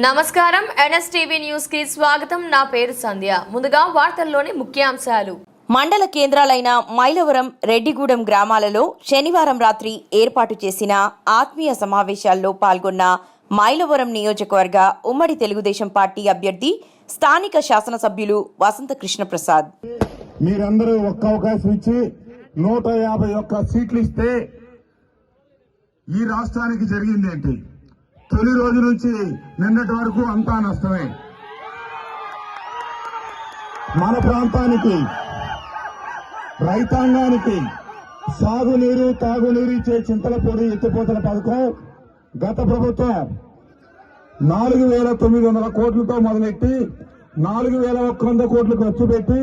నమస్కారం NSTV news కి స్వాగతం. నా పేరు సంధ్య. ముందుగా వార్తల్లోని ముఖ్యాంశాలు. మండల కేంద్రాలైన మైలవరం, రెడ్డిగూడెం గ్రామాలలో శనివారం రాత్రి ఏర్పాటు చేసిన ఆత్మీయ సమావేశాల్లో పాల్గొన్న మైలవరం నియోజకవర్గ ఉమ్మడి తెలుగుదేశం పార్టీ అభ్యర్థి స్థానిక శాసనసభ్యులు వసంత కృష్ణప్రసాద్. మీరందరూ ఒక్క అవకాశం ఇచ్చి 151 సీట్లు ఇస్తే ఈ రాష్ట్రానికి జరిగింది ఏంటి? తొలి రోజు నుంచి నిన్నటి వరకు అంతా నష్టమే. మన ప్రాంతానికి, రైతాంగానికి సాగునీరు, తాగునీరు ఇచ్చే చింతలపూడి ఎత్తిపోతల పథకం గత ప్రభుత్వం 4,900 కోట్లతో మొదలెట్టి 4,100 కోట్లు ఖర్చు పెట్టి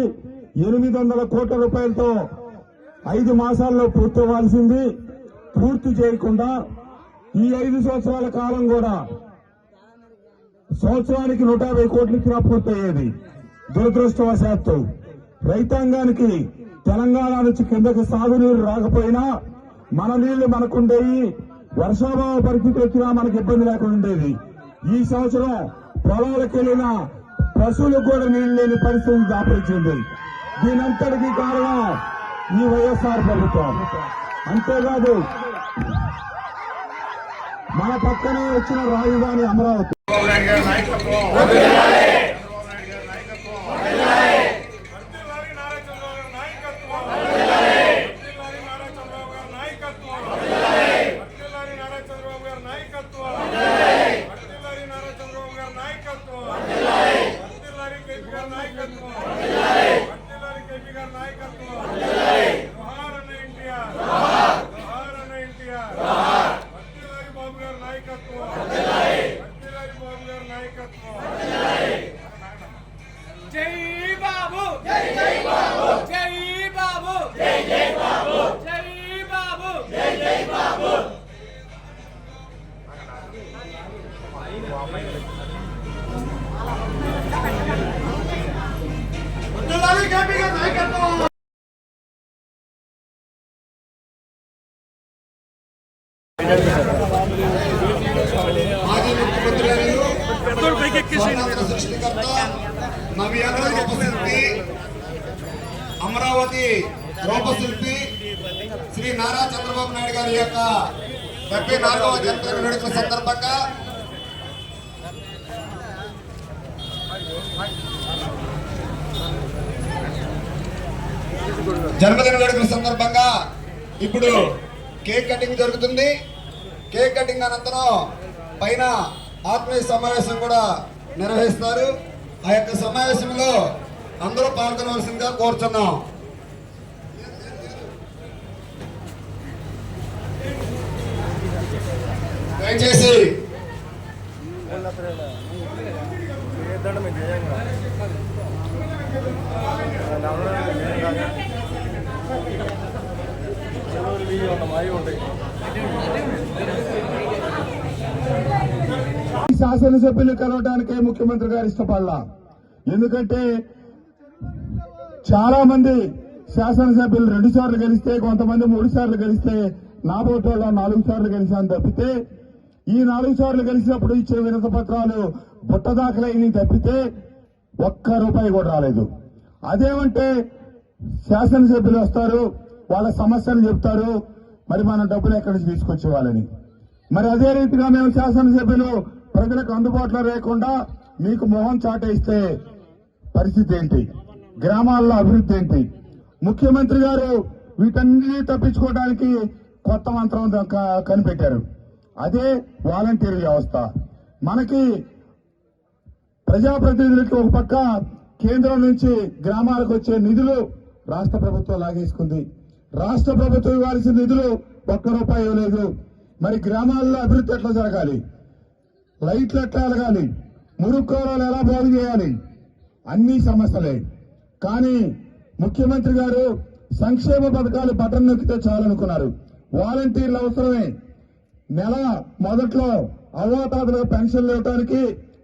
800 కోట్ల రూపాయలతో 5 మాసాల్లో పూర్తి అవ్వాల్సింది పూర్తి చేయకుండా ఈ 5 సంవత్సరాల కాలం కూడా సంవత్సరానికి 150 కోట్లు ఇచ్చినా పూర్తయ్యేది. దురదృష్టవశాత్తు రైతాంగానికి తెలంగాణ నుంచి కిందకి సాగునీరు రాకపోయినా మన నీళ్లు మనకుండేవి. వర్షాభావ పరిస్థితి వచ్చినా మనకు ఇబ్బంది లేకుండా ఉండేది. ఈ సంవత్సరం పొలాలకు వెళ్లిన పశువులకు కూడా నీళ్లు లేని పరిస్థితి దాపరించింది. దీనంతటికీ కారణం ఈ వైఎస్ఆర్ ప్రభుత్వం. అంతేకాదు, మన పక్కనే వచ్చిన రాజధాని అమరావతి. మాజీ ముఖ్యమంత్రి సృష్టికర్త, నవ్యాంధ్ర రూపశిల్పి, అమరావతి రూపశిల్పి శ్రీ నారా చంద్రబాబు నాయుడు గారి యొక్క 74వ జన్మదిన వేడుకల సందర్భంగా ఇప్పుడు కేక్ కటింగ్ జరుగుతుంది. కేక్ కటింగ్ అనంతరం పైన ఆత్మీయ సమావేశం కూడా నిర్వహిస్తారు. ఆ యొక్క సమావేశంలో అందరూ పాల్గొనవలసిందిగా కోరుతున్నాం. దయచేసి శాసనసభ్యులు కలవడానికే ముఖ్యమంత్రి గారు ఇష్టపడలా. ఎందుకంటే చాలా మంది శాసనసభ్యులు 2 సార్లు గెలిస్తే, కొంతమంది 3 సార్లు గెలిస్తే, నా బోటోలో 4 సార్లు గెలిచాను తప్పితే, ఈ 4 సార్లు గెలిచినప్పుడు ఇచ్చే వినతి పత్రాలు బుట్టదాఖలైన తప్పితే ₹1 కూడా రాలేదు. అదేమంటే శాసనసభ్యులు వస్తారు, వాళ్ళ సమస్యలు చెప్తారు, మరి మనం డబ్బులు ఎక్కడి నుంచి తీసుకొచ్చేవాళ్ళని. మరి అదే రీతిగా మేము శాసనసభ్యులు ప్రజలకు అందుబాటులో లేకుండా మీకు మొహం చాటేస్తే పరిస్థితి ఏంటి? గ్రామాల్లో అభివృద్ధి ఏంటి? ముఖ్యమంత్రి గారు వీటన్ని తప్పించుకోవడానికి కొత్త మంత్రం కనిపెట్టారు. అదే వాలంటీర్ వ్యవస్థ. మనకి ప్రజాప్రతినిధులకి ఒక పక్క కేంద్రం నుంచి గ్రామాలకు వచ్చే నిధులు రాష్ట్ర ప్రభుత్వం లాగేసుకుంది. రాష్ట్ర ప్రభుత్వం ఇవ్వాల్సిన నిధులు ₹1 ఇవ్వలేదు. మరి గ్రామాల్లో అభివృద్ధి ఎట్లా జరగాలి? లైట్లు ఎట్లా ఎలగాలి? మురుగు కాలువలు ఎలా బాగు చేయాలి? అన్ని సమస్యలే. కానీ ముఖ్యమంత్రి గారు సంక్షేమ పథకాలు బటన్ నొక్కితే చాలనుకున్నారు. వాలంటీర్లు అవసరమే. నెల మొదట్లో అవ్వాతాతలకు పెన్షన్లు ఇవ్వడానికి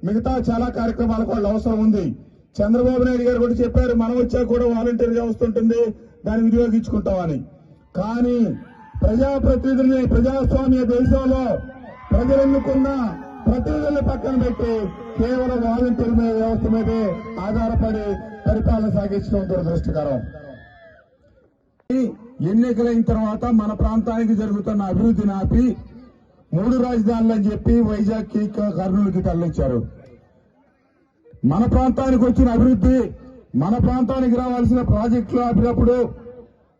మిగతా చాలా కార్యక్రమాలకు వాళ్ళు అవసరం ఉంది. చంద్రబాబు నాయుడు గారు కూడా చెప్పారు, మనం వచ్చా కూడా వాలంటీర్ వ్యవస్థ ఉంటుంది, దాన్ని వినియోగించుకుంటామని. కానీ ప్రజాప్రతినిధుల్ని ప్రజాస్వామ్య దేశంలో ప్రజలు ఎన్నుకున్న ప్రతినిధులను పక్కన పెట్టి కేవలం వాలంటీర్ వ్యవస్థ మీదే ఆధారపడి పరిపాలన సాగించడం దురదృష్టకరం. ఎన్నికలైన తర్వాత మన ప్రాంతానికి జరుగుతున్న అభివృద్ధిని ఆపి 3 రాజధానులు అని చెప్పి వైజాగ్కి కర్నూలుకి తరలించారు. మన ప్రాంతానికి వచ్చిన అభివృద్ధి, మన ప్రాంతానికి రావాల్సిన ప్రాజెక్టులు ఆపినప్పుడు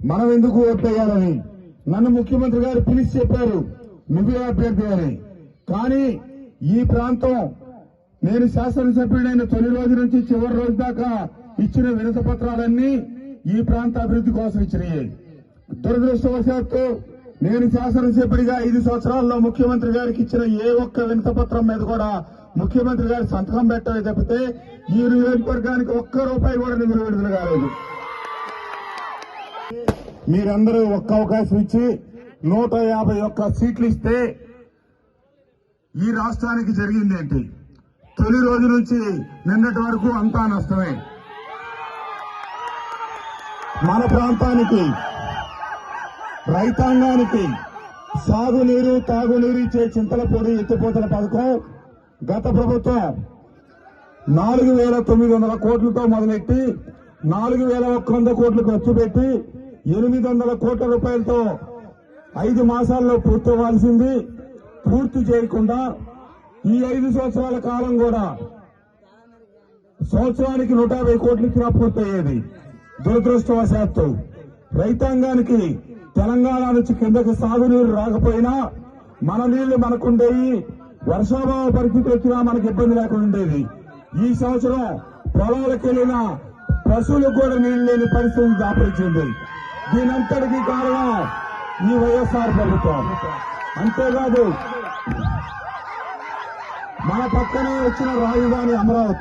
మనం ఎందుకు ఓట్లేయాలని నన్ను ముఖ్యమంత్రి గారు పిలిచి చెప్పారు, నువ్వే అభ్యర్థి అని. కానీ ఈ ప్రాంతం నేను శాసనసభ్యుడైన తొలి రోజు నుంచి చివరి రోజు దాకా ఇచ్చిన వినతి పత్రాలన్నీ ఈ ప్రాంత అభివృద్ధి కోసం ఇచ్చినాయి. దురదృష్టవశాత్తు నేను శాసనసభ్యుడిగా 5 సంవత్సరాల్లో ముఖ్యమంత్రి గారికి ఇచ్చిన ఏ ఒక్క వినతి పత్రం మీద కూడా ముఖ్యమంత్రి గారి సంతకం పెట్టాలి తప్పితే ఈ నియోజకవర్గానికి ఒక్క రూపాయి కూడా నిధులు విడుదల కాలేదు. మీరందరూ ఒక్క అవకాశం ఇచ్చి 151 సీట్లు ఇస్తే ఈ రాష్ట్రానికి జరిగింది ఏంటి? తొలి రోజు నుంచి నిన్నటి వరకు అంతా నష్టమే. మన ప్రాంతానికి, రైతాంగానికి సాగునీరు, తాగునీరు ఇచ్చే చింతలపూడి ఎత్తిపోతల పథకం గత ప్రభుత్వం 4,900 కోట్లతో మొదలెట్టి 4,100 కోట్లు ఖర్చు పెట్టి 800 కోట్ల రూపాయలతో 5 మాసాల్లో పూర్తవ్వాల్సింది పూర్తి చేయకుండా ఈ 5 సంవత్సరాల కాలం కూడా సంవత్సరానికి 150 కోట్లు ఇచ్చినా పూర్తయ్యేది. దురదృష్టవశాత్తు రైతాంగానికి తెలంగాణ నుంచి కిందకి సాగునీరు రాకపోయినా మన నీళ్లు మనకుండేవి. వర్షాభావ పరిస్థితి వచ్చినా మనకు ఇబ్బంది లేకుండా ఉండేది. ఈ సంవత్సరం పొలాలకు వెళ్లిన పశువులకు కూడా నీళ్లు లేని పరిస్థితి దాపరించింది. దీనంతటికీ కారణం ఈ వైఎస్ఆర్ ప్రభుత్వం. అంతేకాదు మన పక్కనే వచ్చిన రాజధాని అమరావతి.